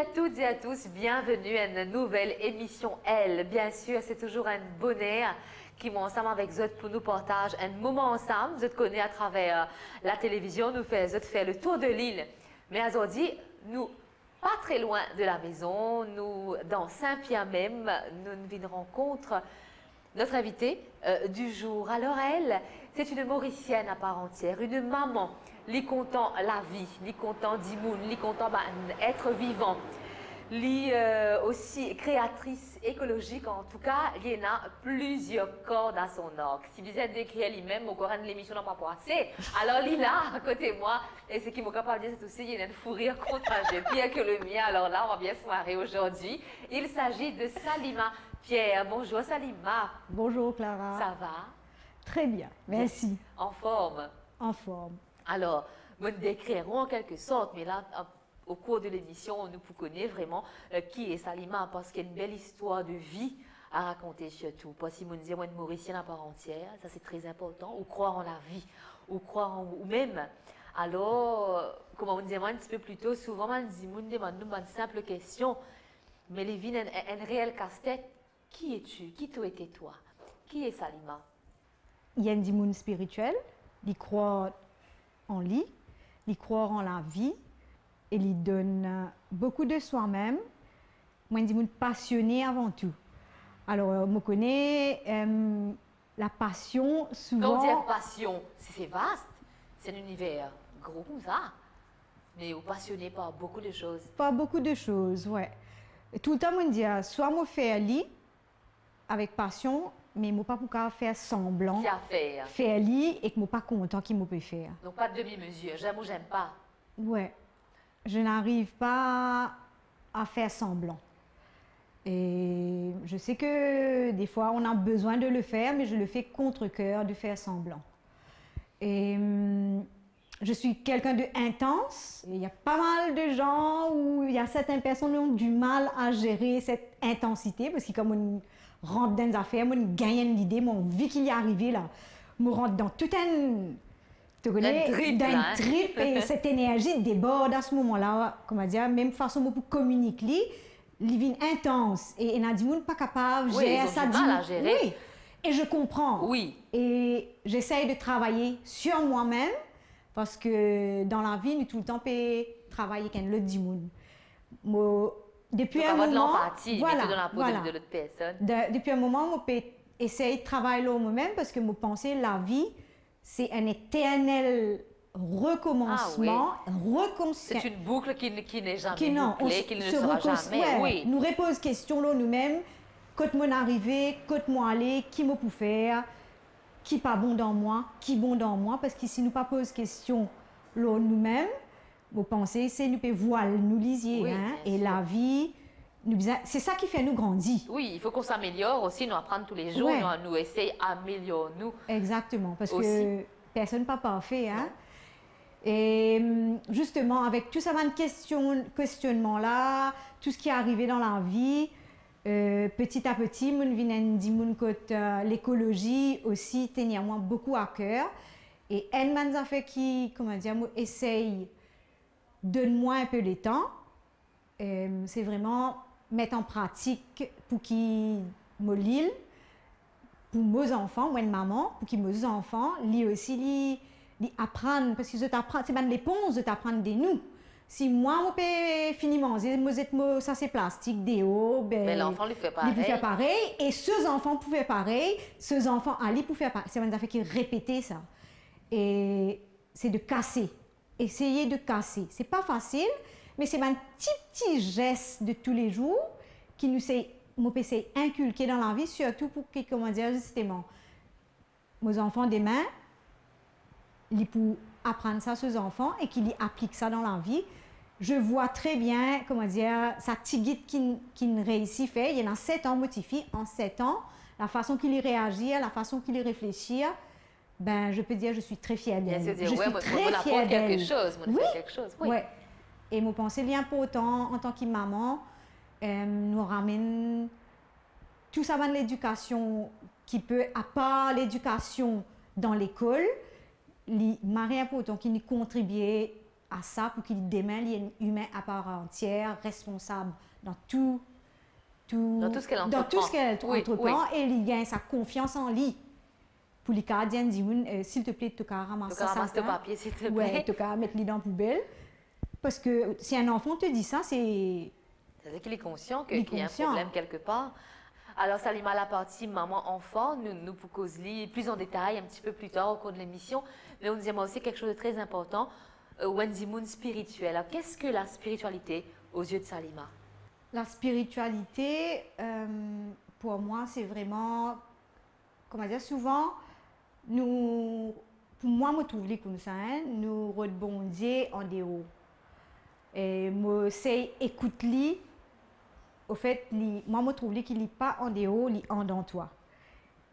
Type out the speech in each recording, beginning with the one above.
à toutes et à tous, bienvenue à une nouvelle émission Elle. Bien sûr, c'est toujours un bonheur qui m'est ensemble avec vous pour nous partager un moment ensemble. Vous connaissez à travers la télévision, nous faisons le tour de l'île. Mais aujourd'hui, nous pas très loin de la maison, nous dans Saint-Pierre même, nous venons rencontrer notre invitée du jour. Alors elle, c'est une Mauricienne à part entière, une maman. Li content la vie, li content d'imoun, li content être vivant, li aussi créatrice écologique. En tout cas, il y a plusieurs cordes à son arc. Si vous êtes décrit lui-même, au courant de l'émission n'a pas passé. Alors Lila, à côté de moi, et ce qui m'a capable de dire, c'est aussi il y a une fou rire contagieux, pire que le mien. Alors là, on va bien se marrer aujourd'hui. Il s'agit de Salima Pierre. Bonjour Salima. Bonjour Clara. Ça va? Très bien, merci. En forme? En forme. Alors, nous décrirons en quelque sorte, mais là, au cours de l'émission, nous pouvons connaître vraiment qui est Salima, parce qu'il y a une belle histoire de vie à raconter surtout. Pas si nous disons une Mauricienne à part entière, ça c'est très important, ou croire en la vie, ou croire en ou même. Alors, comme on disait un petit peu plus tôt, souvent on demande une simple question, mais les vies, un réel casse-tête. Qui es-tu? Qui t'as été toi? Qui est Salima? Il y a un monde spirituel, il croit en lui, il croit en la vie et il donne beaucoup de soi-même. Moi, je suis passionné avant tout. Alors, je connais la passion souvent. Quand on dit passion, c'est vaste, c'est un univers gros comme ça, mais vous passionné par beaucoup de choses. Pas beaucoup de choses, ouais. Et tout le temps, je dis, soit je fais lui avec passion, mais je ne peux pas faire semblant. Qui a faire? Faire lui et que je ne suis pas content qu'il me peut faire. Donc pas de demi-mesure, j'aime ou j'aime pas. Ouais, je n'arrive pas à faire semblant. Et je sais que des fois on a besoin de le faire, mais je le fais contre-cœur de faire semblant. Et je suis quelqu'un de intense. Il y a pas mal de gens où il y a certaines personnes qui ont du mal à gérer cette intensité parce que comme on rentre dans les affaires, on gagne l'idée, on vit qu'il y est arrivé là, on rentre dans tout un trip et cette énergie déborde à ce moment-là, comment dire, même façon pour communiquer, living intense et on a dit pas capable de gérer ça, oui, et je comprends. Oui. Et j'essaye de travailler sur moi-même parce que dans la vie, nous tout le temps peut travailler avec l'autre dimoun. Depuis un moment, de l'empathie, voilà, dans la peau voilà. de l'autre personne. Depuis un moment, je peux essayer de travailler moi-même parce que je pense que la vie, c'est un éternel recommencement. C'est une boucle qui n'est jamais qui bouclée, qui ne sera jamais. Oui. Nous repose question là nous-mêmes, quand mon arrivé, quand moi aller, qui me peut faire, qui pas bon dans moi, qui bon dans moi, parce que si nous pas pose question là nous-mêmes, vous pensez c'est nous peut voir nous lisier, oui, hein, et sûr. La vie. C'est ça qui fait nous grandir. Oui, il faut qu'on s'améliore aussi, nous apprendre tous les jours, nous essayer d'améliorer nous. Exactement, parce aussi. Que personne n'est pas parfait. Hein? Et justement, avec tout ça, questionnement-là, tout ce qui est arrivé dans la vie, petit à petit, l'écologie aussi tenait moi beaucoup à cœur. Et elle m'a fait qui, comment dire, essaye, donne-moi un peu de temps. C'est vraiment mettre en pratique pour qu'ils me lisent, pour mes enfants, moi une maman, pour qu'ils mes enfants lisent aussi, apprennent, parce que c'est même l'éponge de t'apprendre de nous. Si moi, je peux finir manger, ça c'est plastique, déo, ben l'enfant lui fait pareil. Il peut faire pareil, et ceux enfants pouvaient faire pareil, ceux enfants Ali pouvaient faire pareil. C'est une affaire qui répétait ça. Et c'est de casser, essayer de casser. C'est pas facile, mais c'est un petit geste de tous les jours qui nous essaie inculquer dans la vie, surtout pour que, comment dire, justement, nos enfants demain, ils pour apprendre ça aux enfants et qu'ils appliquent ça dans la vie. Je vois très bien, comment dire, sa petite qui réussit faire. Il y en a 7 ans motivé, en 7 ans, la façon qu'il y réagit, la façon qu'il y réfléchit, ben, je peux dire, je suis très fière d'elle. Je suis très fière d'elle. Quelque chose, oui. Ouais. Et mon pensée bien important en tant que maman, nous ramène tout ça dans l'éducation qui peut, à part l'éducation dans l'école, les mariés important qui nous contribuent à ça pour qu'il demain il est un humain à part entière, responsable dans tout Dans tout ce qu'elle entreprend. dans tout ce qu'elle Oui, entreprend et il gagne sa confiance en lui. Pour les gardiens disent s'il te plaît, tu as ramasser ça. Ramasse le papier, s'il te plaît. Ouais, tu as mettre les dans la poubelle. Parce que si un enfant te dit ça, c'est... C'est-à-dire qu'il est conscient qu'il y a un problème quelque part. Alors, Salima, la partie maman-enfant, nous pour causer plus en détail un petit peu plus tard au cours de l'émission. Mais on nous dit aussi quelque chose de très important, Wendy Moon spirituel. Alors, qu'est-ce que la spiritualité aux yeux de Salima? La spiritualité, pour moi, c'est vraiment... Comment dire, souvent, pour moi, je trouve comme ça, nous rebondir en dehors. Et moi, c'est écoute-li. Au fait, moi, je trouve qu'il n'est pas en dehors, il est en dans toi.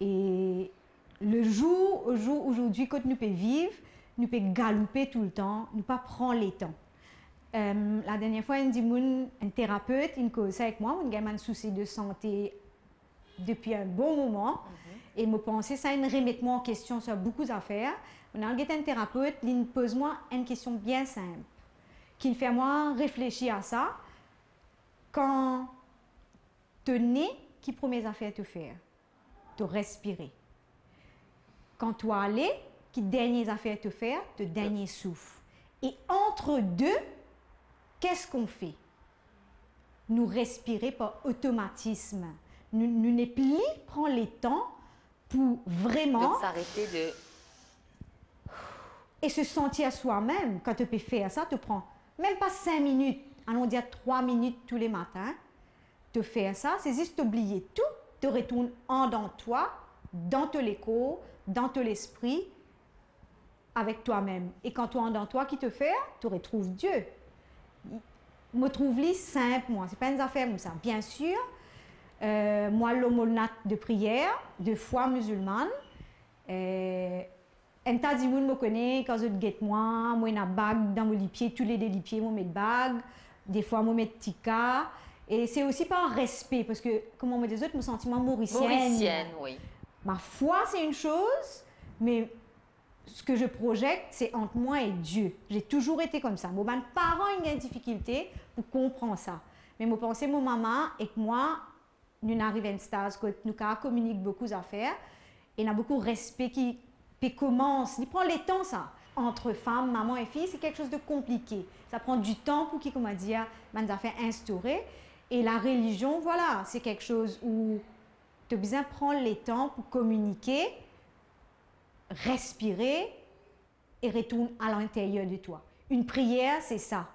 Et le jour aujourd'hui, quand nous pouvons vivre, nous pouvons galoper tout le temps, nous ne pas prendre les temps. La dernière fois, un thérapeute, il cause avec moi, un gamin de souci de santé depuis un bon moment. Et je pensais ça, il remet moi en question sur beaucoup d'affaires. On a un thérapeute, il me pose moi une question bien simple, qui fait moi réfléchir à ça. Quand tu es né, qui premières affaires te faire? De respirer. Quand tu es allé, qui dernières affaires te faire? De dernier souffle. Et entre deux, qu'est-ce qu'on fait? Nous respirer par automatisme. Nous n'est plus prendre les temps pour vraiment s'arrêter de... Et se sentir soi-même. Quand tu peux faire ça, tu prends même pas 5 minutes, allons dire 3 minutes tous les matins. De faire ça, c'est juste oublier tout, te retourne en dans toi, dans ton écho, dans ton esprit, avec toi-même. Et quand tu es en dans toi qui te fait, tu retrouves Dieu. Je trouve-les simple, moi. Ce n'est pas une affaire comme ça. Bien sûr, moi, l'aumônate de prière, de foi musulmane, un tas de monde me connaît quand je guette moi j'ai une bague dans mon pied, tous les pieds, moi mets de bague, des fois moi mets de tika. Et c'est aussi par respect, parce que, comme on me dit, je me sens mauricienne. Mauricienne, oui. Ma foi, c'est une chose, mais ce que je projette, c'est entre moi et Dieu. J'ai toujours été comme ça. Mes parents ont une difficulté pour comprendre ça. Mais je pense que mon maman et moi, nous arrivons à une stage où nous communiquons beaucoup d'affaires et nous avons beaucoup de respect qui commence. Il prend les temps, ça. Entre femmes, maman et fille, c'est quelque chose de compliqué. Ça prend du temps pour qui, comment dire, des affaires instaurées. Et la religion, voilà, c'est quelque chose où tu as besoin de prendre les temps pour communiquer, respirer et retourner à l'intérieur de toi. Une prière, c'est ça.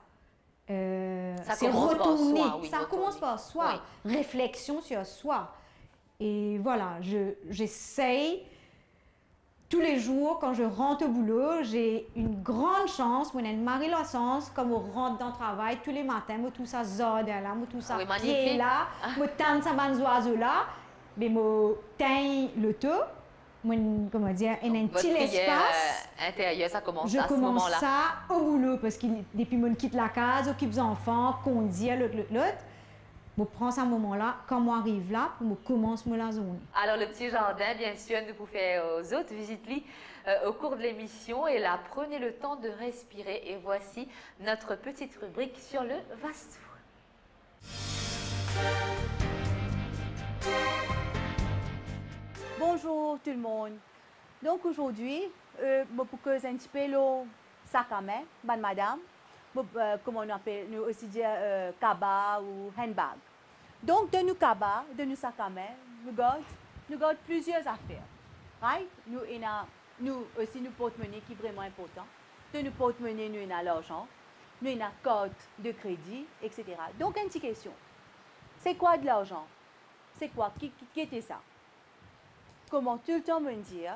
C'est retourner. Par soi, oui, ça commence par soi. Oui. Réflexion sur soi. Et voilà, j'essaye tous les jours, quand je rentre au boulot, j'ai une grande chance, moi, une mari la chance, comme on rentre dans le travail tous les matins, moi tout ça zode là, moi tout ça pied là, moi tente ça ban oiseau là, mais moi teins l'auto, moi comment dire, un petit espace intérieur, ça commence je à ce moment-là. commence ça au boulot parce que depuis moi quitte la case, occupe des enfants, conduit l'autre. Je prends ce moment-là, quand moi arrive là, je commence la journée. Alors, le petit jardin, bien sûr, nous pouvons faire aux autres visiter au cours de l'émission. Et là, prenez le temps de respirer. Et voici notre petite rubrique sur le vaste four. Bonjour tout le monde. Donc aujourd'hui, je vous cause un petit peu le sac à main, madame. Comment on appelle, nous aussi dire cabas ou handbag. Donc, de nos cabas, de nos sacs à main, nous gardons plusieurs affaires. Right? Nous aussi nous porte-monnaie qui est vraiment important. De nos porte-monnaie, nous avons l'argent, nous avons carte de crédit, etc. Donc, une petite question. C'est quoi de l'argent? C'est quoi? Qui était ça? Comment tout le temps me dire,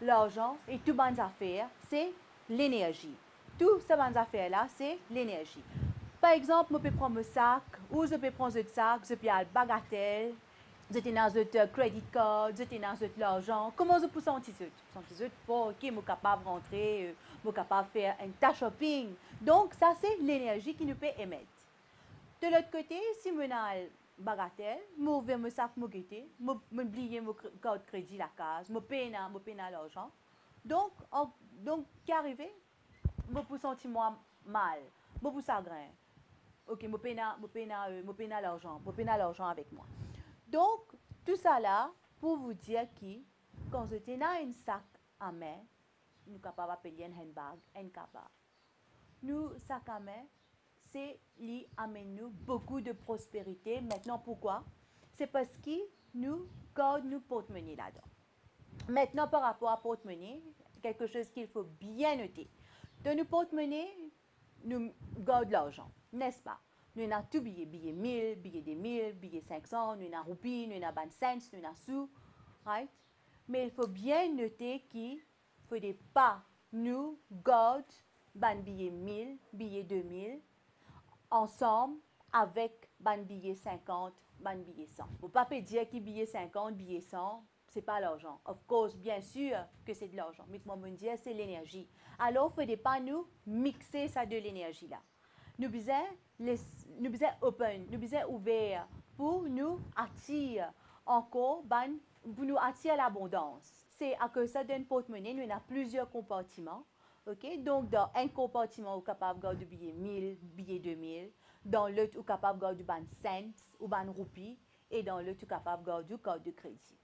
l'argent et toutes les affaires, c'est l'énergie. Toutes ces affaires-là, c'est l'énergie. Par exemple, je peux prendre mon sac, ou je peux prendre un sac, je peux aller bagatelle, je peux dans un credit card, je peux dans l'argent. Comment je peux sentir ça? Je suis fort, je suis capable de rentrer, je suis capable de faire un tas shopping. Donc, ça, c'est l'énergie qui nous peut émettre. De l'autre côté, si je suis bagatelle, je ouvre mon sac, je guette, je oublie mon carte de crédit, la case, je paye l'argent. Donc, qui arrive? Je peux sentir moi mal, beaucoup chagrin. Ok, je paye l'argent avec moi. Donc, tout ça là, pour vous dire que quand vous êtes dans un sac à main, nous sommes capables d'appeler un handbag, un cabas. Nous, sac à main, c'est qui amène nous beaucoup de prospérité. Maintenant, pourquoi? C'est parce que nous gardons nos porte-monnaie là-dedans. Maintenant, par rapport à porte-monnaie, quelque chose qu'il faut bien noter. Dans nos porte-monnaie, nous gardons l'argent, n'est-ce pas? Nous avons tout billet, billet 1000, billet 2000, billet 500, nous avons roupies, nous avons cents, nous avons sous, right? Mais il faut bien noter qu'il ne faut pas nous garder billet 1000, billet 2000 ensemble avec billet 50, billet 100. Il ne faut pas dire que billet 50, billet 100, ce n'est pas l'argent. Of course, bien sûr que c'est de l'argent, mais comme on dit, c'est l'énergie. Alors, il ne faut pas nous mixer ça de l'énergie là. Nous sommes open, nous sommes ouverts pour nous attirer encore, pour nous attirer l'abondance. C'est à cause ça d'une porte-monnaie, nous avons plusieurs compartiments. Okay? Donc, dans un compartiment, vous êtes capable de garder billet 1000, billet 2000. Dans l'autre, vous êtes capable de garder cents ou roupies. Et dans l'autre, vous êtes capable de garder carte de crédit.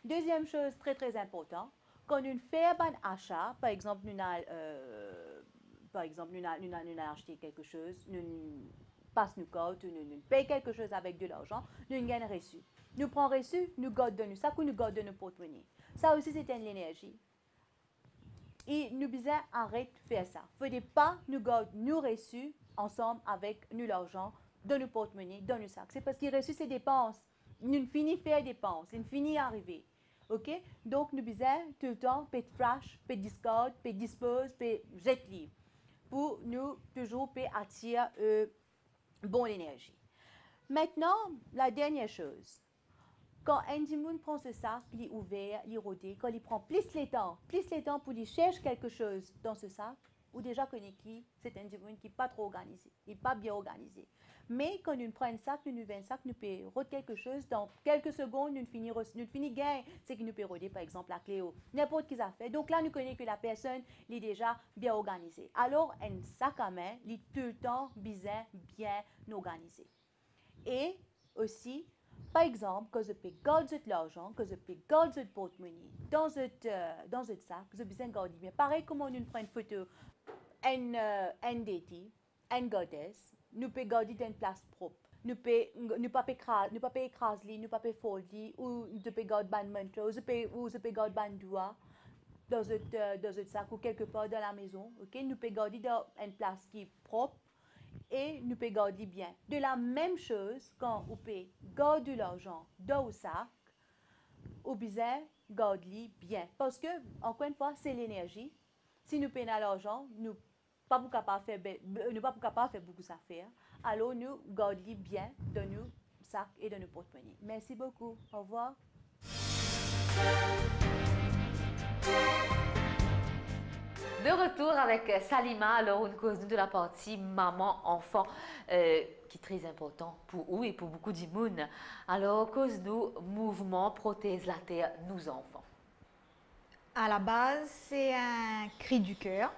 Deuxième chose très, très importante, quand nous faisons un achat, par exemple, nous avons acheté quelque chose, nous passons nos cartes, nous payons quelque chose avec de l'argent, nous gagnons reçu. Nous prenons reçu, nous gardons nos sacs ou nous gardons nos porte-monnaie. Ça aussi, c'est une énergie. Et nous devons arrêter de faire ça. Il ne faut pas nous garder nos reçus ensemble avec nous l'argent dans nos porte-monnaie, dans nos sacs. C'est parce que les reçus, c'est dépenses. Nous finissons faire dépenses, nous finissons arriver. OK? Donc, nous devons tout le temps payer de flash, payer de discard, payer de dispose, payer de jet libre. Pour nous toujours attirer bonne énergie. Maintenant, la dernière chose. Quand un monde prend ce sac, il est ouvert, il est rodé, quand il prend plus le temps pour lui chercher quelque chose dans ce sac, ou déjà connaît qui, c'est un monde qui n'est pas trop organisé, il n'est pas bien organisé. Mais quand nous prenons un sac, nous ouvrons un sac, nous pouvons roder quelque chose, dans quelques secondes, nous finissons gain, c'est que nous pouvons roder par exemple la clé ou n'importe qui ça fait. Donc là, nous connaissons que la personne est déjà bien organisée. Alors, un sac à main, il est tout le temps bien organisé. Et aussi, par exemple, quand vous pouvez garder de l'argent, quand vous pouvez garder de porte-monnaie dans votre sac, vous avez besoin de garder bien. Pareil comme on prend une photo, un déti, une goddess, nous pouvons garder dans une place propre. Nous ne pouvons pas écraser, nous ne pouvons pas folder, ou nous pouvons garder un manteau, ou nous pouvons garder un doigt dans votre sac ou quelque part dans la maison. Okay? Nous pouvons garder dans une place qui est propre. Et nous pouvons garder bien. De la même chose, quand vous pouvez garder l'argent dans le sac, vous besoin garder bien. Parce que, encore une fois, c'est l'énergie. Si nous payons l'argent, nous ne sommes pas capables de faire beaucoup d'affaires. Alors, nous gardons bien dans nos sacs et dans nos porte-monnaie. Merci beaucoup. Au revoir. De retour avec Salima, alors une cause de la partie maman-enfant qui est très important pour vous et pour beaucoup d'immunes. Alors, cause nous, mouvement protège la terre, nous enfants. À la base, c'est un cri du cœur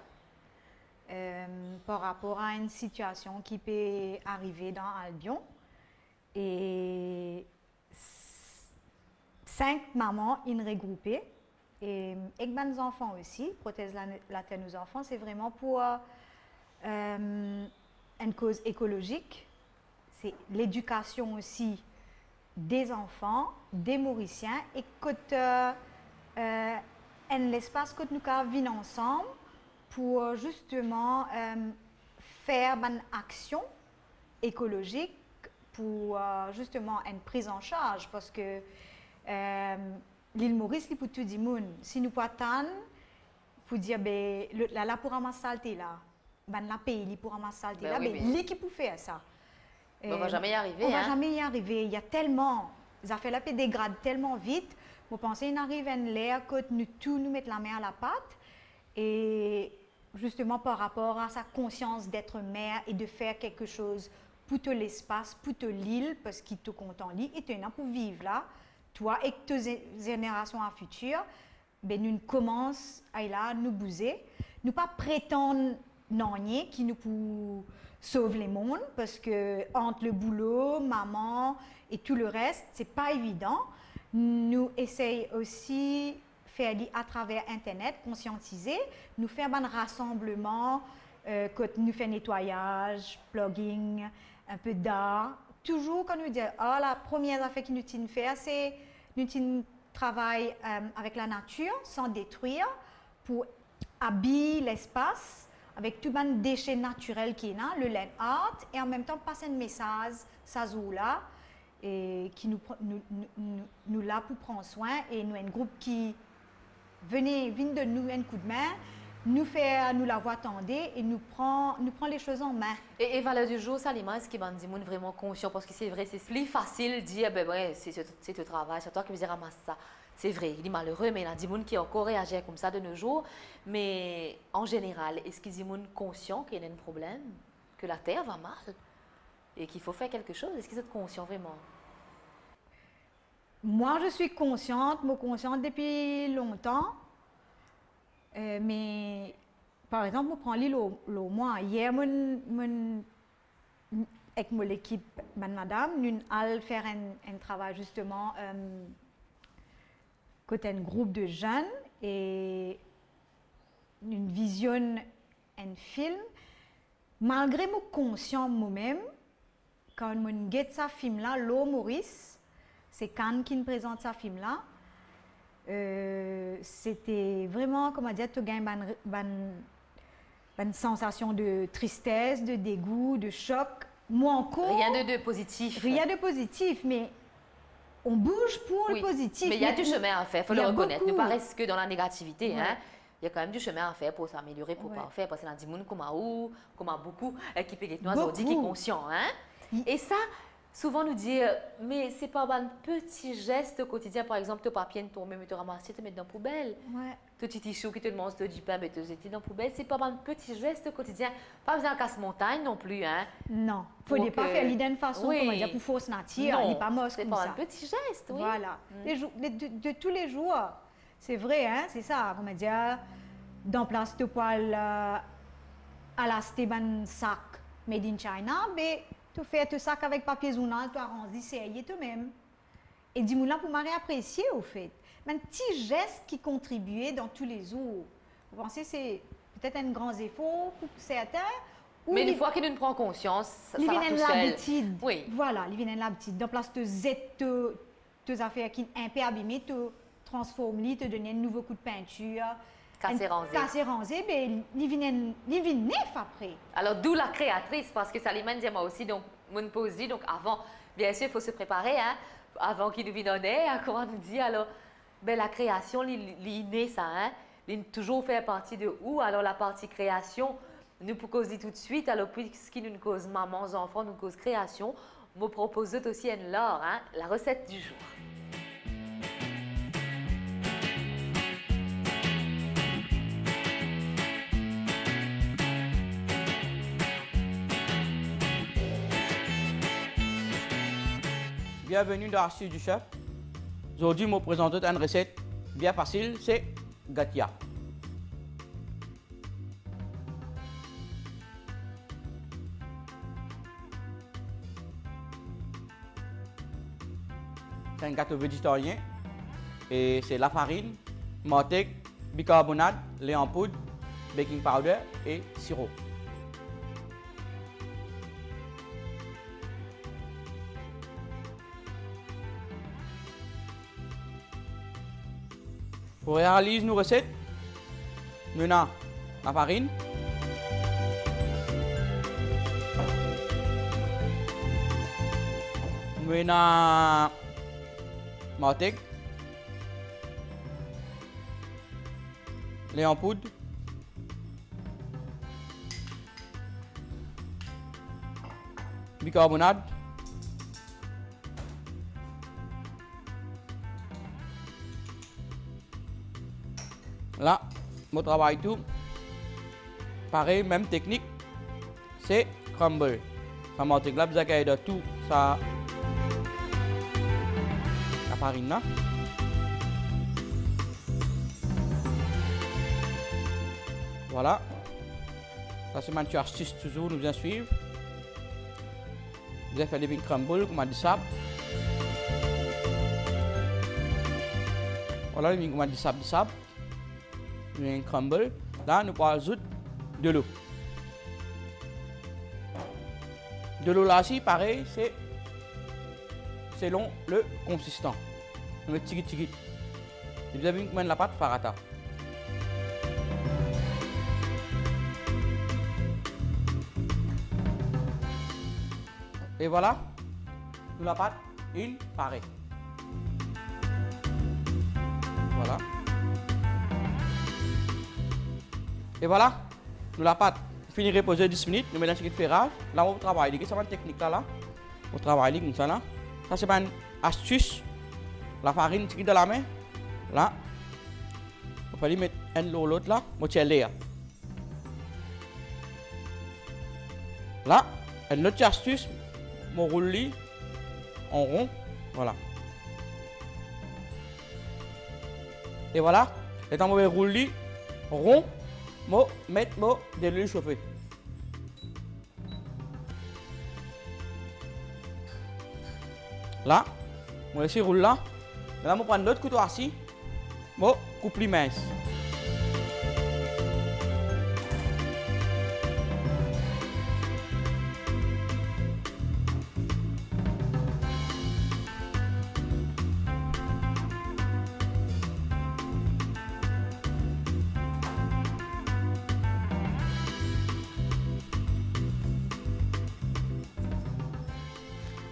par rapport à une situation qui peut arriver dans Albion. Et 5 mamans regroupées. Et avec mes enfants aussi, prothèse la terre nos enfants, c'est vraiment pour une cause écologique. C'est l'éducation aussi des enfants, des Mauriciens, et que l'espace que nous vivons ensemble pour justement faire une action écologique pour justement une prise en charge, parce que l'île Maurice, pour tout le monde, si nous ne pouvons pas attendre, pour dire, là, pour ramasser saleté, là, la pays, pour ramasser saleté, là, qui peut faire ça. On ne va jamais y arriver. On ne va jamais y arriver. Il y a tellement, les affaires là, dégradent tellement vite. Vous pensez qu'il arrive à l'air que nous mettons la main à la pâte. Et justement, par rapport à sa conscience d'être mère et de faire quelque chose pour tout l'espace, pour toute l'île, parce qu'il te compte en lit, et tu es là pour vivre là. Toi et tes générations à futur, nous commençons à nous bouger. Nous pas prétendre nannier qui nous pour sauver les mondes parce que entre le boulot, maman et tout le reste, c'est pas évident. Nous essayons aussi faire à travers Internet, conscientiser, nous faire un rassemblement, nous faire nettoyage, plugging, un peu d'art. Toujours quand nous disons, la première affaire que nous faire, c'est nous travailler avec la nature sans détruire pour habiller l'espace avec tout les déchets naturels qui est là, le land art, et en même temps passer un message, ça là, et qui nous là pour prendre soin, et nous un groupe qui vient de nous un coup de main, nous la voix tendée et nous prend les choses en main. Et valeur du jour, Salima, est-ce qu'il y a des gens vraiment conscients? Parce que c'est vrai, c'est plus facile de dire, ben ouais, c'est ton travail, c'est toi qui me ramasse ça. C'est vrai, il est malheureux, mais il y a des gens qui encore réagissent comme ça de nos jours. Mais en général, est-ce qu'il y a des gens conscients qu'il y a un problème, que la Terre va mal et qu'il faut faire quelque chose? Est-ce qu'ils sont conscients vraiment? Moi, je suis consciente depuis longtemps. Mais, par exemple, je prends l'île au mois. Hier, avec mon équipe, madame, nous allons faire un travail justement côté un groupe de jeunes et nous visionnons un film. Malgré mon conscient moi-même, quand je regarde ce film-là, L'eau Maurice, c'est Cannes qui nous présente ce film-là. C'était vraiment, comment dire, tu as une sensation de tristesse, de dégoût, de choc. Moi encore. Rien de positif. Rien de positif, mais on bouge pour le positif. Mais il y a du chemin à faire, il faut le reconnaître. Ne pas rester que dans la négativité. Ouais. Hein. Il y a quand même du chemin à faire pour s'améliorer, pour parfaire. Parce qu'il y a des gens comme a beaucoup, qui peuvent être aujourd'hui, qui sont conscients. Hein. Et ça, souvent nous dit, mais c'est pas un petit geste quotidien, par exemple, ton papier tomber, mais te ramasser, te mettre dans la poubelle. Ouais. Ton petit tichou qui te demande de du pain, mais te jeter dans la poubelle. C'est pas un petit geste quotidien. Pas besoin de casse-montagne non plus. Hein. Non, il ne faut pas faire l'idée d'une façon, comment dire, pour fausse nature, il n'est pas moche comme ça. C'est pas un petit geste, oui. Voilà. De tous les jours, c'est vrai, hein, c'est ça, comment dire, dans place de poil à la Steban sac made in China, mais tu fais ton sac avec papier journal, tu arranges, c'est toi-même. Et dis-moi là pour m'avoir apprécié au fait. Mais un petit geste qui contribuait dans tous les jours. Vous pensez que c'est peut-être un grand effort pour certains. Mais une fois qu'il nous prend conscience, ça va tout seul. L'habitude. Oui. Voilà, il vient de l'habitude. Dans place de tes affaires qui sont un peu abîmées, tu transformes, tu donnes un nouveau coup de peinture. Cassé rangé, mais il vient neuf après. Alors, d'où la créatrice, parce que Salima dit moi aussi, donc, mon pose dit, donc avant, bien sûr, il faut se préparer, hein, avant qu'il nous vienne en air, comment nous dit, alors, ben, la création, l'inné, ça, hein, il toujours fait partie de où? Alors, la partie création, nous pour causer tout de suite, alors, puisqu'il nous cause maman, enfants, nous cause création, me propose aussi une lore, hein, la recette du jour. Bienvenue dans l'Astuce du Chef. Aujourd'hui, je vous présente une recette bien facile, c'est gatia. C'est un gâteau végétarien et c'est la farine, manteca, bicarbonate, lait en poudre, baking powder et sirop. Pour réaliser nos recettes, nous avons la farine, nous avons manteca, lait en poudre, bicarbonate, là, mon travail tout, pareil, même technique, c'est crumble. Ça monte là, vous avez de tout ça, la farine là. Voilà. Ça, c'est une astuce toujours, nous bien suivre. Vous avez fait des big crumbles, comme on dit ça. Voilà, nous avons du sable. Nous avons un crumble. Là, nous pouvons ajouter de l'eau. De l'eau là aussi, pareil, c'est selon le consistant. Nous mettons tigit. Vous avez vu que la pâte farata. Et voilà, nous la pâte une pareille. Voilà. Et voilà, nous la pâte finit reposer 10 minutes, nous mettons un petit peu de ferrage. Là, on travaille, c'est une technique là. On travaille comme ça là. Ça, c'est une astuce. La farine, c'est dans la main. Là, il faut mettre un l'autre là, on tient l'air. Là, une autre astuce, on roule en rond. Voilà. Et voilà, et quand on roule rond, on met de l'huile chauffée. Là, on laisse rouler là. Maintenant, on prend l'autre couteau assis, on coupe les minces.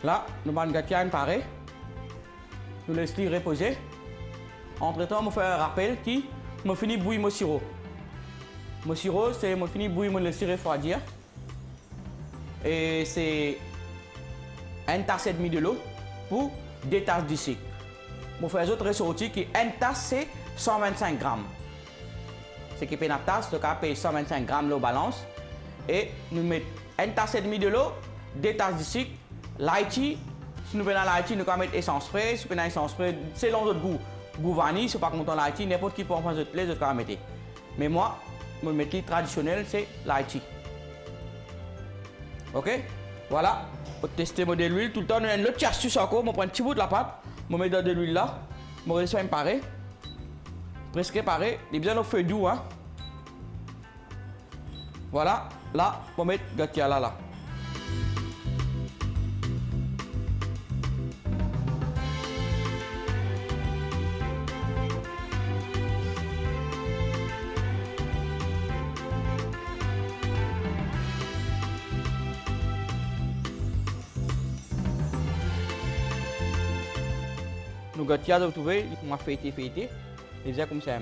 Là, nous avons un pareil. Nous laissons reposer. Entre temps, je fais un rappel qui me finit de bouillir mon sirop. Mon sirop, c'est je finis de bouillir, je laisse refroidir. Et c'est une tasse et demie de l'eau pour 2 tasses de sucre. Je fais les autres ressorties qui une tasse, c'est 125 grammes. C'est qui paye une tasse, donc on paye 125 grammes l'eau balance. Et nous mettons une tasse et demie de l'eau, 2 tasses de sucre. L'Haïti, si nous prenons l'Haïti, nous pouvons mettre essence fraîche. Si nous prenons essence fraîche, selon notre goût. Goût vanille, si pas content l'Haïti, n'importe qui peut en faire de plaisir, je peux mettre. Mais moi, mon métier traditionnel, c'est l'Haïti. Ok? Voilà. Pour tester de l'huile, tout le temps, on a une autre astuce encore. Je prends un petit bout de la pâte, je mets dans de l'huile là, je laisse un pareil. Presque pareil. Il y a besoin de feu doux. Hein? Voilà. Là, je vais mettre gâteau là. Nous gâteaux, vous trouvez, il m'a fêté. Et c'est comme ça.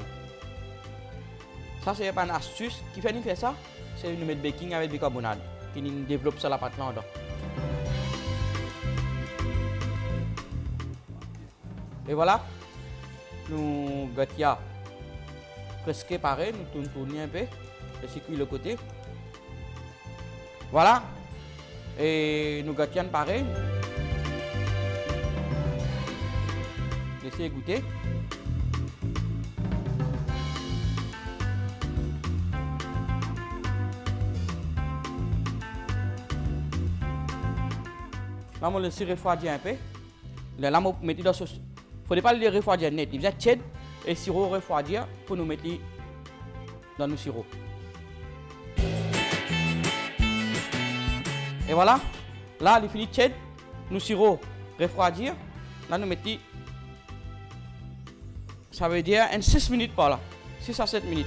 Ça, c'est une astuce. Qui fait faire ça? C'est de mettre baking avec bicarbonate. Qui développe ça la pâte là-dedans. Et voilà. Nous gâteaux presque pareil. Nous tournons un peu. Et c'est cuit le côté. Voilà. Et nous gâteaux pareil. Laissez goûter. Là, on laisse refroidir un peu. Là, on met dans sauce. Il ne faut pas le refroidir net. Il vient tiède et sirop refroidir pour nous mettre dans nos sirops. Et voilà. Là, il finit tiède. Nous sirop refroidir. Là, nous mettons. Ça veut dire 6 minutes par là. 6 à 7 minutes.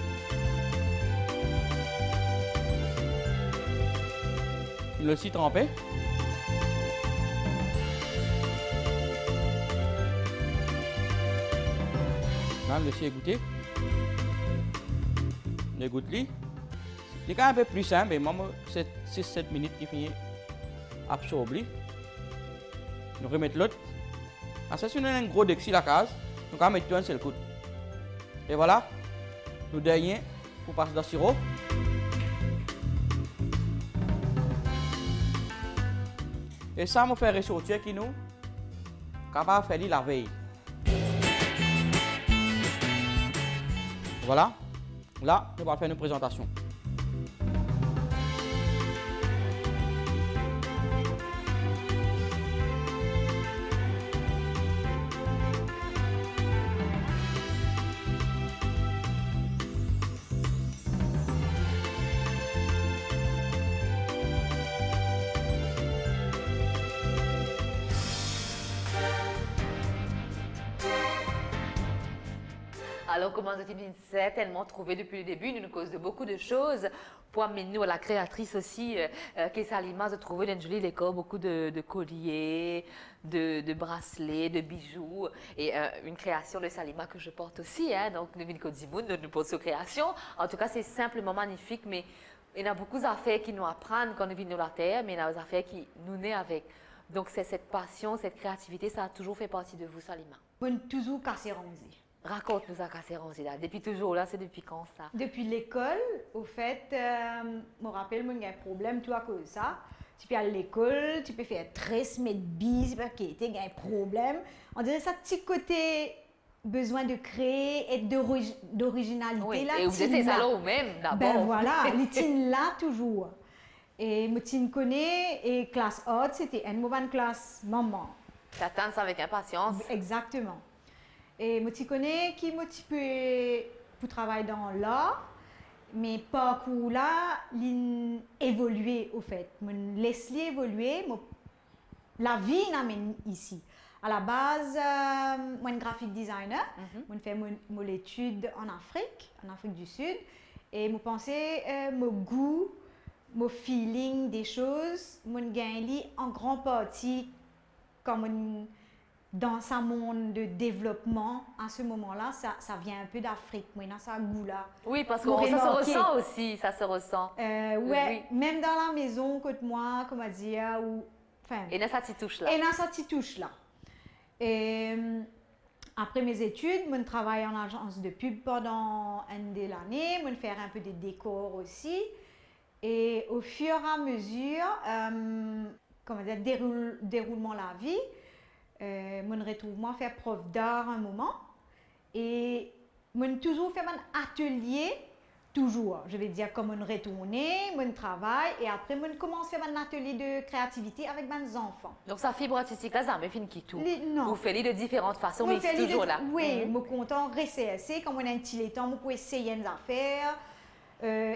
Il le aussi trempé. Là, le aussi goûté. Le goûte-li. Il est quand même un peu plus simple, mais moi, c'est 6-7 minutes qui finit absorbé. Nous remettons l'autre. Ça, c'est un gros dexi la case. Nous allons mettre un seul coup. Et voilà. Nous dernier pour passer dans le sirop. Et ça, on fait ressortir qui nous capable de faire la veille. Voilà. Là, nous allons faire une présentation. Alors, comment vous avez certainement trouvé depuis le début une cause de beaucoup de choses pour amener nous à la créatrice aussi, qui est Salima, de trouver une jolie décor, beaucoup de colliers, de bracelets, de bijoux, et une création de Salima que je porte aussi, hein, donc Nevin Kodimoun, nous portons création. En tout cas, c'est simplement magnifique, mais il y a beaucoup d'affaires qui nous apprennent quand nous venons de la terre, mais il y a des affaires qui nous naissent avec. Donc, c'est cette passion, cette créativité, ça a toujours fait partie de vous, Salima. On toujours cassé rangé. Raconte-nous ça, Casséronzi, là. Depuis toujours, là, c'est depuis quand ça? Depuis l'école, au fait, je me rappelle, il y a un problème, tout à cause de ça. Tu peux aller à l'école, tu peux faire 13 mètres bis, parce qu'il y a un problème. On dirait ça, petit côté besoin de créer et d'originalité. Oui, là, et vous êtes ça là vous-même, d'abord. Ben voilà, l'itine là toujours. Et je connais, et classe haute, c'était une mauvaise classe maman. J'attends ça avec impatience. Exactement. Et je connais qui m'a pour travailler dans l'art, mais parcours là, évolué au fait. Je laisse évoluer, la vie m'amène ici. À la base, je suis graphic designer, je fais mon étude en Afrique du Sud, et je pensais mon goût, mon feeling des choses, je gagne en grande partie comme dans un monde de développement, à ce moment-là, ça vient un peu d'Afrique, moi, dans ce goût-là. Oui, parce que ça se ressent aussi, ça se ressent. Ouais, oui. Même dans la maison, côté moi, comment dire, ou... Enfin, et dans cette petite touche-là. Et dans cette petite touche-là. Et après mes études, je travaille en agence de pub pendant une de l'année, je fais un peu de décor aussi. Et au fur et à mesure, comment dire, déroulement de la vie, je retrouve moi faire prof d'art un moment et je toujours fait un atelier, toujours, je vais dire comme on retourner, mon travail et après je commence à faire un atelier de créativité avec mes enfants. Donc sa fibre artistique là, ça me finit qui tout. Non. Vous faites de différentes façons, mais c'est toujours là. Oui, je suis content de rester, comme on a un petit temps, je peux essayer des affaires,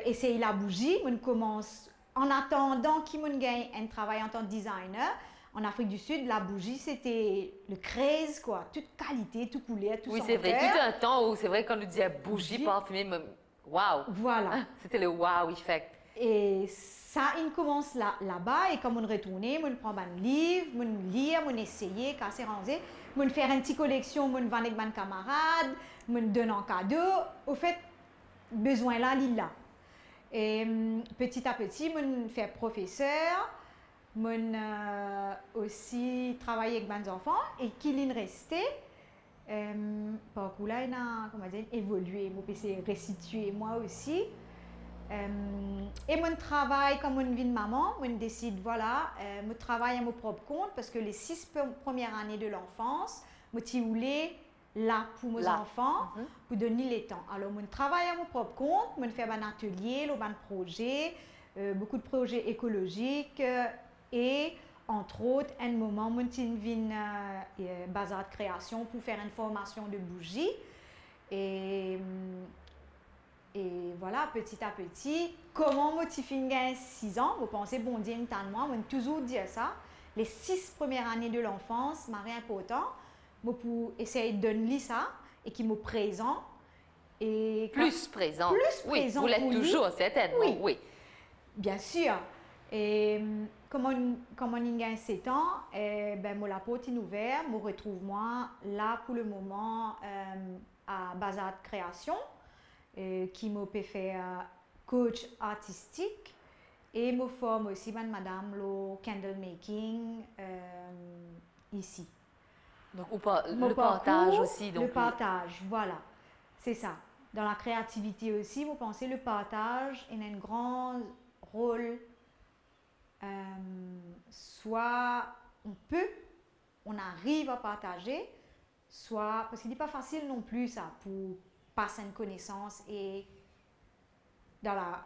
essayer la bougie, je commence en attendant qu'il me gagne un travail en tant que designer. En Afrique du Sud, la bougie, c'était le craze, quoi. Toute qualité, toute couleur, tout ça. Oui, c'est vrai. Tout un temps où c'est vrai quand on nous disait bougie parfumée, waouh! Voilà. C'était le wow effect. Et ça, il commence là-bas. Et comme on retournait, on prend un livre, on lit, on essaye, casser, ranger. On fait une petite collection, on vend avec mes camarades, on donne en cadeau. Au fait, besoin là, il là. Et petit à petit, on fait professeur. Je aussi travaillé avec mes enfants et qu'il est resté. Parcours là, il a comment dire, évolué. Je peux restituer moi aussi. Et mon travail, comme une vie de maman, je décide, voilà, je travaille à mon propre compte parce que les 6 premières années de l'enfance, je voulais là pour mes enfants, pour donner les temps. Alors, je travaille à mon propre compte, je fais un atelier, un projet, beaucoup de projets écologiques. Et entre autres, un moment, je suis bazar de création pour faire une formation de bougies. Et voilà, petit à petit, comment je suis 6 ans, vous pensez, bon Dieu, moi, je toujours dire ça. Les 6 premières années de l'enfance, c'est important. Je pour essayer de donner ça et qui me présent. Et plus présent. Plus présent. Oui, vous l'êtes toujours, certainement. Oui. Bien sûr. Et comme on a 7 ans, la porte est ouverte, je retrouve moi là pour le moment à Bazar de Création, qui m'a fait coach artistique et me forme aussi madame le candle making ici. Donc le partage aussi. Donc le partage, voilà, c'est ça. Dans la créativité aussi, vous pensez le partage il a un grand rôle. Soit on arrive à partager, soit, parce qu'il n'est pas facile non plus ça, pour passer une connaissance et dans la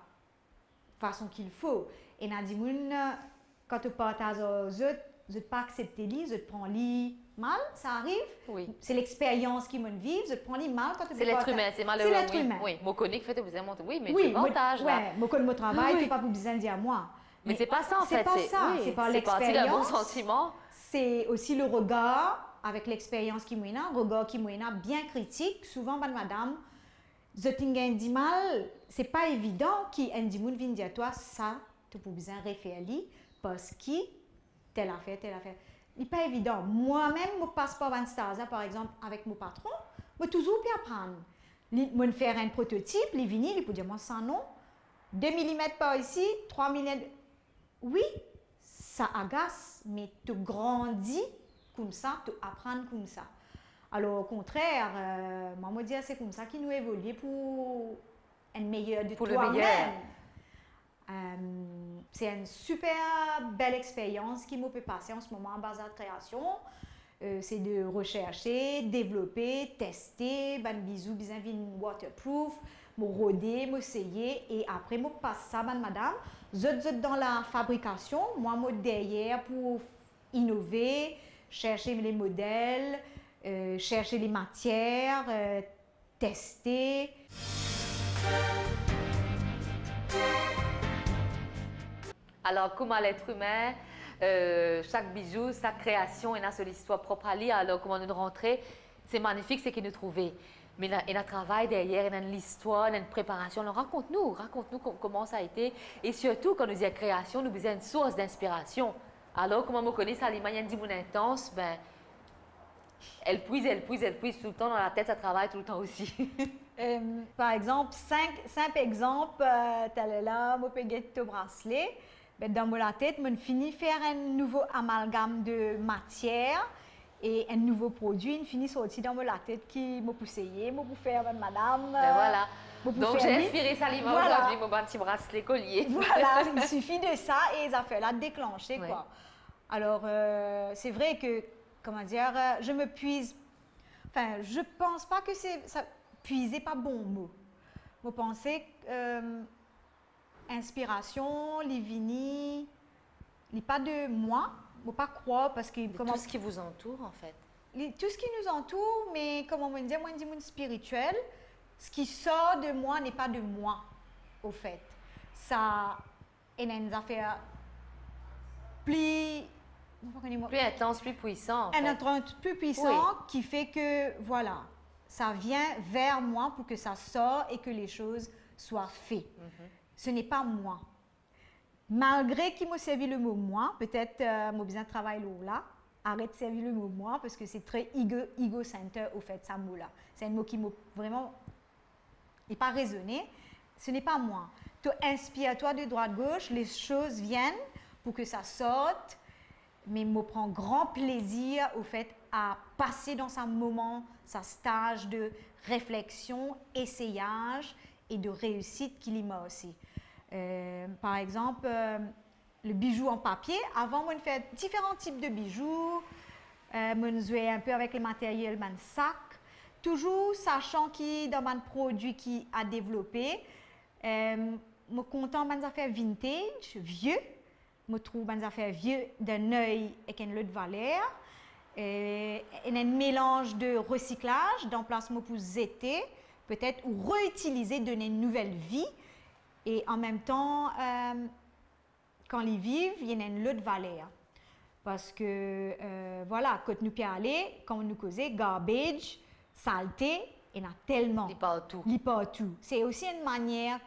façon qu'il faut. Et Nadimoun, quand tu partages aux autres, je ne pas accepter lui, je te prends lui mal, ça arrive. Oui. C'est l'expérience qui me vit, je te prends lui mal quand tu c'est l'être humain, c'est malheureux. C'est l'être humain. Oui, je connais que fait besoin de oui, mais oui, tu partages là. Oui, je connais mon travail, tu n'as pas besoin de dire à moi. Mais c'est pas ça en fait. C'est pas ça, c'est pas l'expérience. C'est parti d'un bon sentiment. C'est aussi le regard avec l'expérience qui m'a regard qui m'a bien critique, souvent, madame, je t'ai dit mal, c'est pas évident qu'un dimoun vienne dire toi, ça, tu peux besoin de refaire parce que telle affaire. Il n'est pas évident. Moi-même, je passe par un stage, par exemple, avec mon patron, je toujours pu apprendre. Je faire un prototype, les vinyles, il peut dire moi ça non. 2 mm par ici, 3 mm. Oui, ça agace, mais tu grandis comme ça, tu apprends comme ça. Alors au contraire, moi me dire c'est comme ça qu'il nous évolue pour un meilleur de toi-même. C'est une super belle expérience qui me peut passer en ce moment en Bazar Création. C'est de rechercher, développer, tester, ben bisous, waterproof, me roder, m'essayer et après me passe ça, ben madame. Je dans la fabrication, moi me derrière pour innover, chercher les modèles, chercher les matières, tester. Alors, comme à l'être humain, chaque bijou, chaque création, il a son histoire propre à lui. Alors, comment nous rentrer, c'est magnifique ce qu'il nous trouvait. Mais il y a un travail derrière, il y a une histoire, il y a une préparation. Alors, raconte-nous comment ça a été. Et surtout, quand nous disons création, nous avons une source d'inspiration. Alors, comment on connaît ça, l'image dit mon intense, ben, elle puise tout le temps dans la tête, ça travaille tout le temps aussi. Par exemple, simple exemple, tu es là, je peux gagner ton bracelet. Ben, dans la tête, je finis faire un nouveau amalgame de matière et un nouveau produit. Je finis sortir dans la tête qui m'a poussé, m'a faire madame. Ben voilà. Donc j'ai inspiré Salima aujourd'hui, mon petit bracelet collier. Voilà, il suffit de ça et ça fait là déclencher quoi. Alors c'est vrai que, comment dire, je me puise. Enfin, je pense pas que c'est ça. Puiser pas bon mot. Je pensais inspiration, Livini, n'est pas de moi, je ne pas croire parce que tout ce qui vous entoure en fait. Tout ce qui nous entoure, mais comment on dit, moi je dis monde spirituel, ce qui sort de moi n'est pas de moi au fait. Ça est une affaire plus intense, plus puissant. Plus puissant qui fait que voilà, ça vient vers moi pour que ça sorte et que les choses soient faites. Ce n'est pas moi. Malgré qu'il m'a servi le mot moi, peut-être mon besoin de travail là, arrête de servir le mot moi parce que c'est très ego center au fait, ce mot-là. C'est un mot qui m'a vraiment n'est pas raisonné. Ce n'est pas moi. Tu inspires-toi de droite-gauche, les choses viennent pour que ça sorte, mais me prend grand plaisir au fait à passer dans un moment, sa stage de réflexion, essayage et de réussite qu'il y a aussi. Par exemple, le bijou en papier. Avant, on fait différents types de bijoux. On jouait un peu avec les matériels, mon sac. Toujours sachant qu'il dans mon produit qui a développé, me content des affaires vintage, vieux. Je trouve des affaires vieux d'un œil et une autre valeur. Et un mélange de recyclage, d'emplacement pour zéter, peut-être, ou réutiliser, donner une nouvelle vie. Et en même temps, quand ils vivent, il y a une autre valeur. Parce que, voilà, quand nous pouvons aller, quand nous causons, garbage, saleté, il y en a tellement. Il partout. Il partout. C'est aussi une manière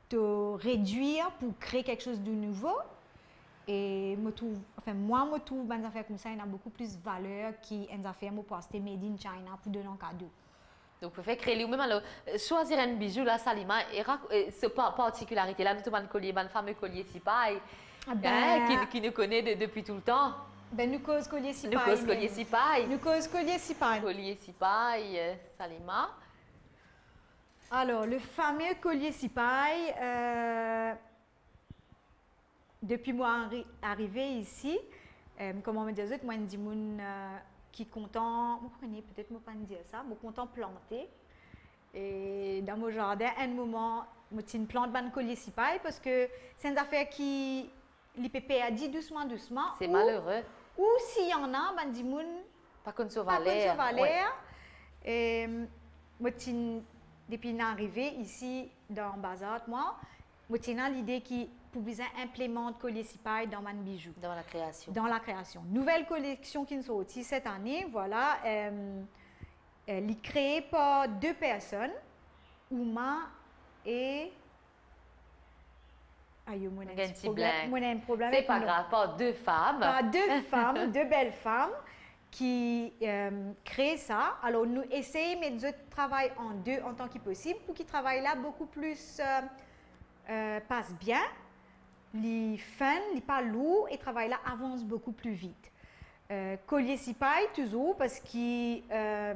de réduire pour créer quelque chose de nouveau. Et moi, je trouve des affaires comme ça, il y a beaucoup plus de valeur qu'une affaire pour acheter made in China pour donner un cadeau. Donc, vous pouvez créer vous-même. Alors, choisir un bijou, là, Salima, et cette particularité-là, notamment le collier, le fameux collier Sipaï, qui nous connaît depuis tout le temps. Ben, nous cause collier Sipaï. Nous cause collier Sipaï. Nous cause collier Sipaï. Collier Sipaï, Salima. Alors, le fameux collier Sipaï, depuis moi arrivé ici, comme on me disait, moi, je dis qui content, peut-être moi pas dire ça, moi content planter. Et dans mon jardin, à un moment, moi une plante ban collier Sipaï parce que c'est une affaire qui l'IPP a dit doucement. C'est malheureux. Ou s'il y en a, ben dit pas comme ça valeur. Et moi depuis l'arrivée ici dans Bazar, moi, moi tiens l'idée qui pour bien implémenter collier sipaille dans mon bijou. Dans la création. Dans la création. Nouvelle collection qui nous sortie cette année, voilà, elle est créée par deux personnes, Ouma et aïe, moi j'ai un problème. C'est pas grave, pas deux femmes. Pas deux femmes, deux belles femmes qui créent ça. Alors nous essayons de mettre notre travail en deux en tant que possible pour qu'ils travaillent là beaucoup plus passe bien, les fun, les pas lourd et travail là avance beaucoup plus vite. Collier sipaille toujours parce que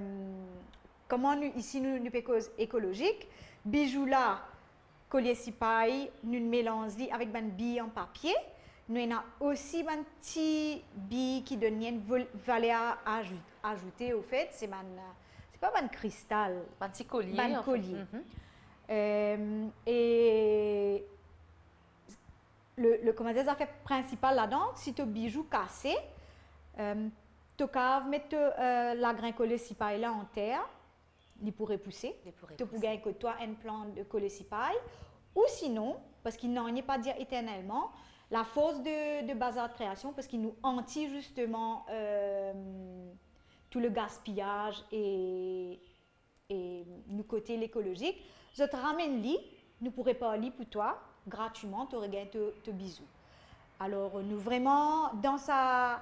comment nous, ici nous cause écologique, bijoux là, collier sipaille, nous mélangeons avec des billes en papier. Nous avons aussi des petits billes qui donnent une valeur ajoutée au fait, c'est pas un cristal, Un petit collier. un collier. Et le comment dire, ça fait principal là-dedans, si tu as bijou cassé, tu peux mettre la grain collé sipaille là en terre, il pourrait pousser. Tu peux gagner que toi un plan de collé sipaille, ou sinon, parce qu'il n'en est pas dire éternellement, la force de bazar de création, parce qu'il nous anti justement tout le gaspillage et nous côté l'écologique. Je te ramène lit, nous pourrons pas lit pour toi, gratuitement, tu aurais gagné te bisous. Alors, nous vraiment dans sa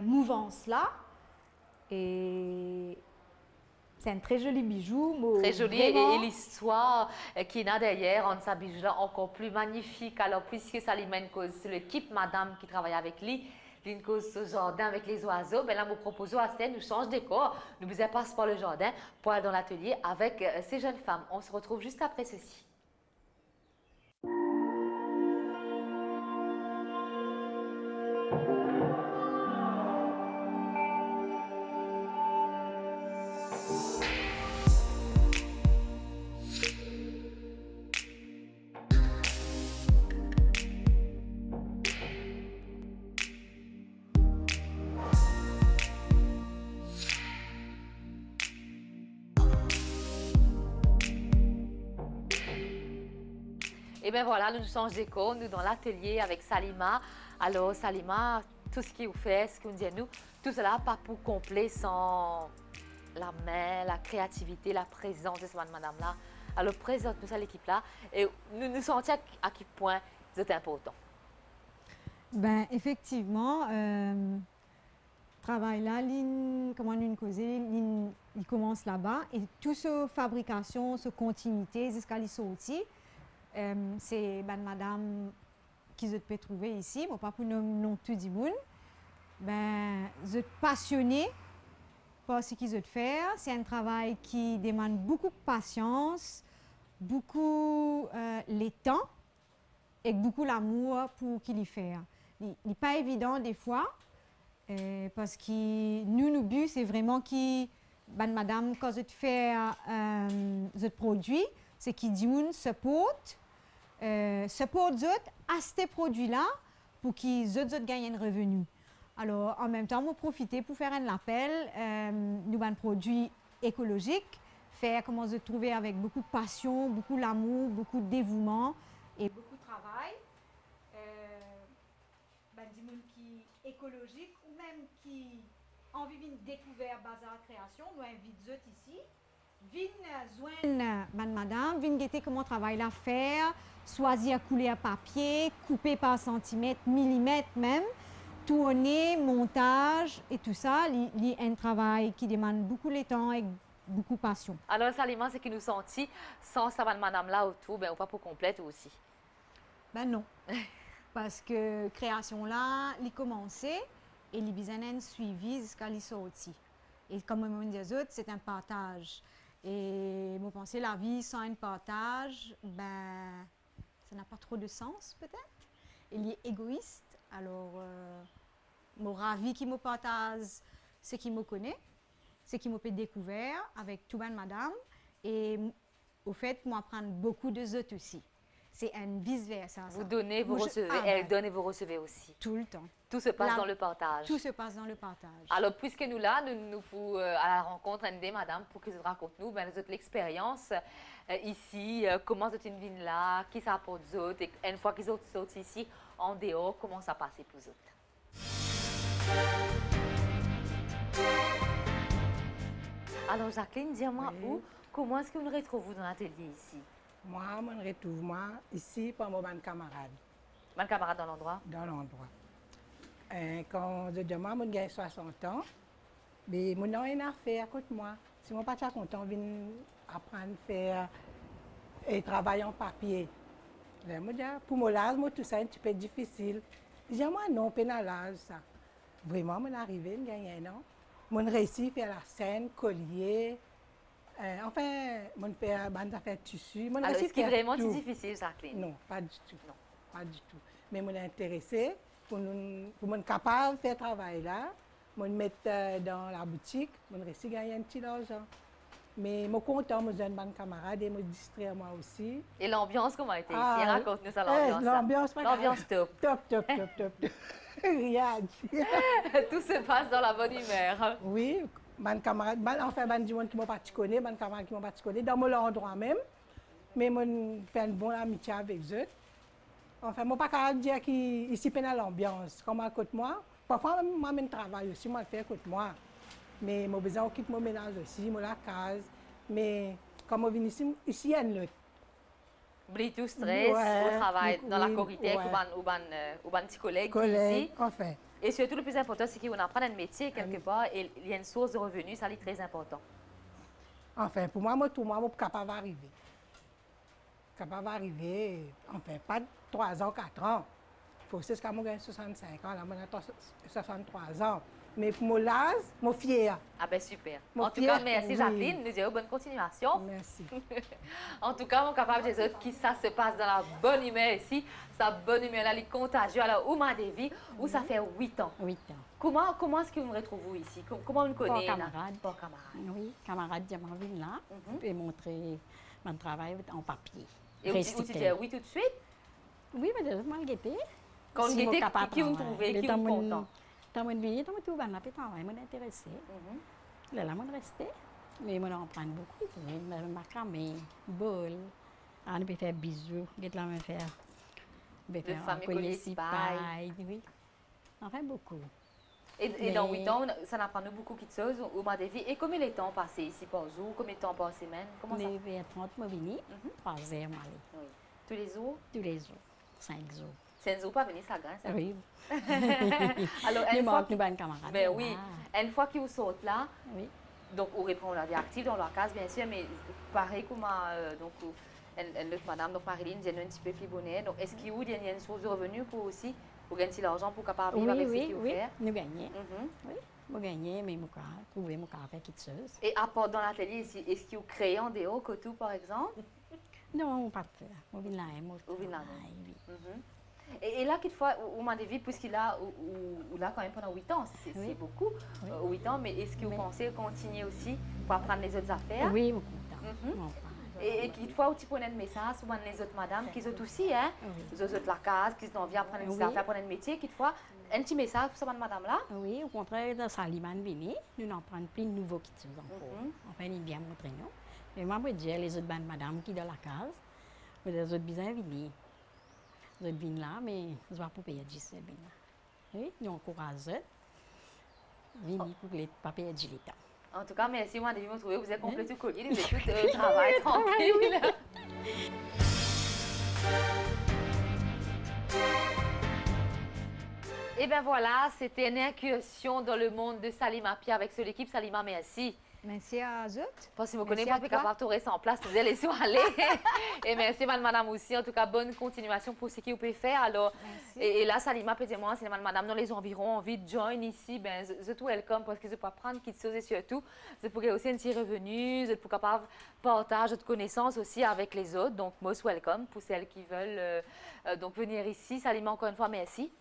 mouvance-là, et c'est un très joli bijou. Très joli, vraiment... et l'histoire qu'il y a derrière, on sa bijou-là encore plus magnifique. Alors, puisque ça lui mène cause, c'est l'équipe madame qui travaille avec lui, une cause au jardin avec les oiseaux, ben là, nous proposons à Stène, nous change de décor, nous vous passe par le jardin pour aller dans l'atelier avec ces jeunes femmes. On se retrouve juste après ceci. Et bien voilà, nous changeons d'écho, nous dans l'atelier avec Salima. Alors Salima, tout ce qui vous fait, ce que vous dit à nous, tout cela pas pour complet sans la main, la créativité, la présence de cette madame-là. Alors présente-nous à l'équipe-là et nous nous sentons à quel point c'est important. Ben effectivement, travail là, comment une causée, il commence là-bas et toute cette fabrication, cette continuité jusqu'à les sortir. C'est madame qui je peux trouver ici, bon, pas pour non tout du monde. Ben, je suis passionnée par ce qu'ils veulent faire. C'est un travail qui demande beaucoup de patience, beaucoup le temps et beaucoup l'amour pour qu'il y fasse. Il n'est pas évident des fois parce que nous, but, c'est vraiment que madame, quand je fais ce produit, c'est qu'il dit supporte à ces produits-là pour qu'ils gagnent un revenu. Alors, en même temps, on profiter pour faire un appel, nous avons un produit écologique, faire comment se trouver avec beaucoup de passion, beaucoup d'amour, beaucoup de dévouement et beaucoup de travail. Des gens qui sont écologiques ou même qui ont envie de découvrir Bazar Création, nous invitons ici. Viens joindre madame, viens guetter comment travail la faire, choisir couler à papier, couper par centimètre, millimètre même, tourner, montage et tout ça, il y a un travail qui demande beaucoup de temps et beaucoup de passion. Alors Salima, c'est qui nous sentit sans sa madame là autour, ben, ou pas pour complète aussi? Ben non, parce que création là, il commencé et il besoin suivi jusqu'à il sorti. Et comme on dit aux autres, c'est un partage. Et je pense que la vie sans un partage, ben, ça n'a pas trop de sens peut-être. Il est égoïste. Alors, je suis ravie qu'il me partage ce qu'il me connaît, ce qu'il m'a découvert avec tout le monde, madame. Et au fait, moi, apprendre beaucoup de autres aussi. c'est un vice-versa. Vous donnez, vous Moi, recevez, ah, elle ben, donne et vous recevez aussi. tout le temps. Tout se passe Là, dans le partage. Tout se passe dans le partage. Alors, puisque nous là, nous pour, à la rencontre des madame pour qu'ils nous racontent nous, ben, l'expérience ici, comment c'est une ville là, qui ça apporte aux autres, et une fois qu'ils sortent ici, en dehors, comment ça passe pour les autres. Alors, Jacqueline, dis-moi Oui. comment est-ce que vous nous retrouvez dans l'atelier ici? Moi, je me retrouve moi, ici pour mon camarade Mon camarade dans l'endroit? dans l'endroit. Quand je dis moi, j'ai 60 ans, mais mon nom est une affaire contre moi. Si mon pas content, je viens apprendre à faire et travailler en papier. Là, moi, pour moi, tout ça, c'est un petit peu difficile. Je dis, moi, non, pénalage, ça. Vraiment, je suis arrivé, je gagne un an. Je réussi à faire la scène, collier. Enfin, je fais des affaires de tissu. Alors, est-ce qu'il est vraiment difficile, Jacqueline? Non, pas du tout. Non, pas du tout. Mais je suis intéressée pour être capable de faire ce travail-là. Je me mettre dans la boutique, je réussis à gagner un petit argent. Mais je suis content, je suis un bon camarade et je me distrais moi aussi. Et l'ambiance, comment a été ici? Ah, Raconte-nous ça, l'ambiance. l'ambiance, L'ambiance top. Top, top, top, top. top. Rien. Tout se passe dans la bonne humeur. Oui, mon camarade, enfin, du monde qui m'a pas connu, mon camarade qui m'a pas connu, dans mon endroit même. Mais je fais une bonne amitié avec eux. Enfin, je ne peux pas dire qu'ici, il y a l'ambiance. Comme à côté de moi, parfois, je travaille aussi, je fais à côté de moi. Mais j'ai besoin d'occuper mon ménage aussi, la case. Mais quand je viens ici, il y a une lutte. Oublie tout stress, Ouais, au travail, dans la oui, corridor, ouais. ou ban petits collègues Collègues, ici. enfin. Et surtout, le plus important, c'est qu'on apprend un métier quelque part et il y a une source de revenus, ça c'est très important. Enfin, pour moi, je suis capable d'arriver. Capable d'arriver, enfin, pas 3 ans, 4 ans. Il faut aussi que je 65 ans, là, je 63 ans. Mais pour mon âge, je suis fière. Ah ben super. Mon En tout cas, fier, merci oui. Jacqueline, nous disons bonne continuation. Merci. En tout cas, mon capable des autres qui ça se passe dans la bonne humeur ici, sa bonne humeur là, elle est contagieuse. Alors, où m'a Devi, où ça fait 8 ans. 8 ans. Comment est-ce que vous me retrouvez ici? Comment vous me connaissez? Bon camarade. Bon camarade. Oui, camarade de ma ville là, et montrer mon travail en papier. Et vous dites oui tout de suite? Oui, mais je m'en guettais. Quand vous guettez, qui vous trouvez, qui vous content? Dans mon billet, dans tout ban là, puis travail, m'en intéressé. Là, là, m'en resté. Mais m'en en prendre beaucoup. Je macramé, bol. On peut faire bisous, get là, me faire. De famille collier si paille. Oui. Enfin, beaucoup. Et dans 8 ans, ça n'apprend beaucoup de choses au mois de vie. Et combien de temps passé ici par jour? Combien de temps par semaine? Comment ça? 9h30, je venu, 3 heures, m'aller. Oui. Tous les jours? Tous les jours, 5 jours. C'est un jour pas venir ça gagne, ça. Oui. Alors, Il une fois, manque une camarade. ben oui, une fois qu'ils sortent là, Oui. donc on reprend la vie active dans leur case, bien sûr, mais pareil comme donc l'autre madame, donc Marilyn, j'ai un petit peu plus bonnet. Donc, est-ce qu'il y a une source de revenus pour aussi, pour gagner de l'argent pour capable vivre avec ce qu'il vous fait? Nous gagnons. Mhm. Oui, nous gagnons, mais nous trouver mon faire quelque chose. Et à part dans l'atelier ici, est-ce qu'il vous crée en dehors que tout, par exemple? Non, pas de faire. On vient là, Au village. oui. Mhm. Et là, quelquefois, au mois de vie, puisqu'il a ou là quand même pendant 8 ans, c'est Oui. beaucoup, Oui. 8 ans, mais est-ce que vous pensez continuer aussi pour apprendre les autres affaires? Oui, beaucoup de temps. Mhm. Bon, enfin, Et quelquefois, tu prenais un message, souvent les autres madames, qui ont aussi, hein, Oui. les autres la case, qui ont envie d'apprendre des Oui. affaires, apprendre un métier, quelquefois, un petit message pour cette madame-là. Oui, au contraire, dans Saliman Vini, nous n'en prenons plus de nouveaux qui sont encore. Mhm. Enfin, il vient montrer nous. Mais moi, je dis, les autres bandes madame qui sont dans la case, les autres bien venus. Les autres viennent là, mais je vais pas payer 10 là. Oui, nous encourageons. Venez pour les papiers de l'État. En tout cas, merci, moi, de me trouver. Vous êtes complet tout collier, vous êtes tout travail tranquille. Et bien voilà, c'était une incursion dans le monde de Salima Pierre avec son équipe. Salima, merci. Merci à eux. Parce que vous connaissez Merci pas, à puis toi. capable de rester en place, vous allez sur aller. Et merci, madame aussi. En tout cas, bonne continuation pour ce que vous pouvez faire. Alors, et là, Salima peut dire, moi, c'est madame dans les environs, envie de join ici, ben, je tout welcome parce que je peux apprendre quelque chose et surtout, je pourrais aussi un petit revenu, je peux capable partager de connaissances aussi avec les autres. Donc, most welcome pour celles qui veulent donc venir ici. Salima, encore une fois, merci.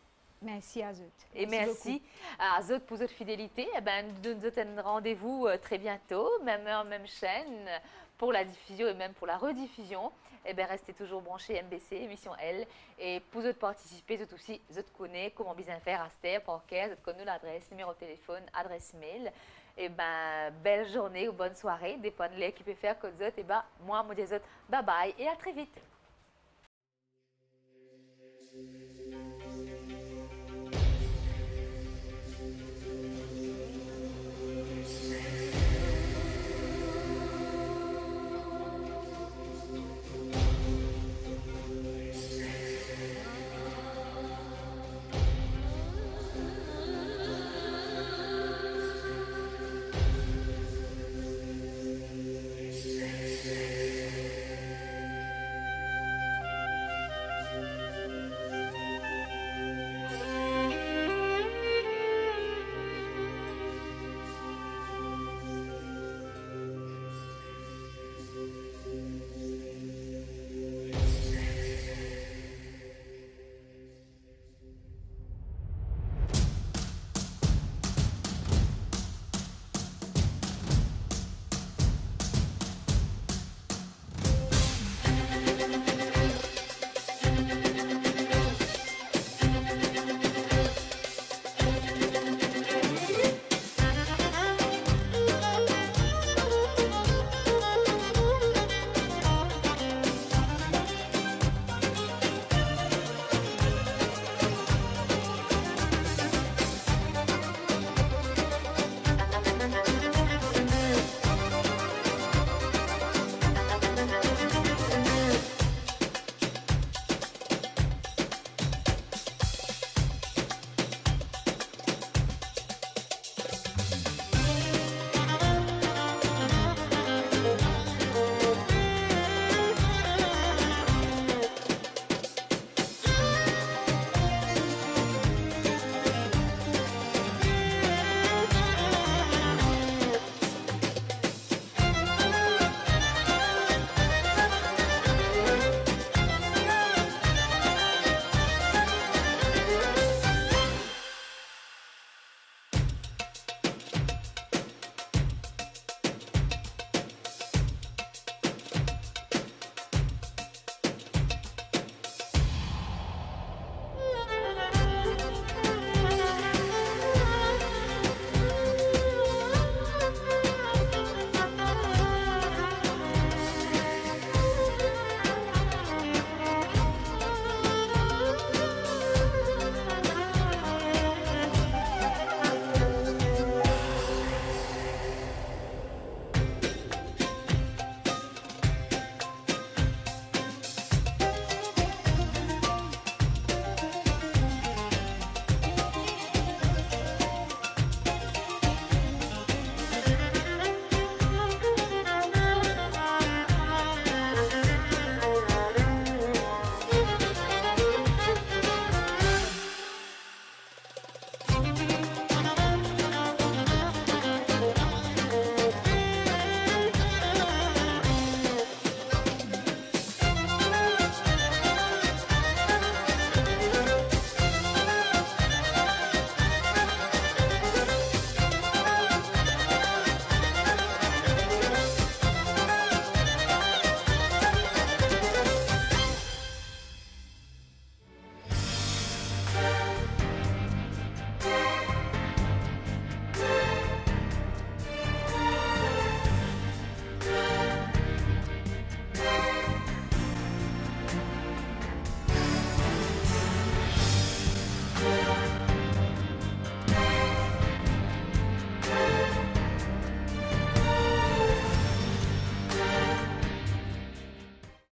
Merci à eux. Et merci à Zot pour votre fidélité. Eh ben, nous donne un rendez-vous très bientôt, même heure, même chaîne, pour la diffusion et même pour la rediffusion. Eh bien, restez toujours branchés MBC, émission L. Et pour vous participer, vous aussi, vous connaissez comment bien faire à Ster, Parker, vous connaissez l'adresse, numéro de téléphone, adresse mail. Eh bien, belle journée ou bonne soirée. Dépend de l'équipe qui peut faire comme ça. Eh bien, moi, je dis bye bye et à très vite.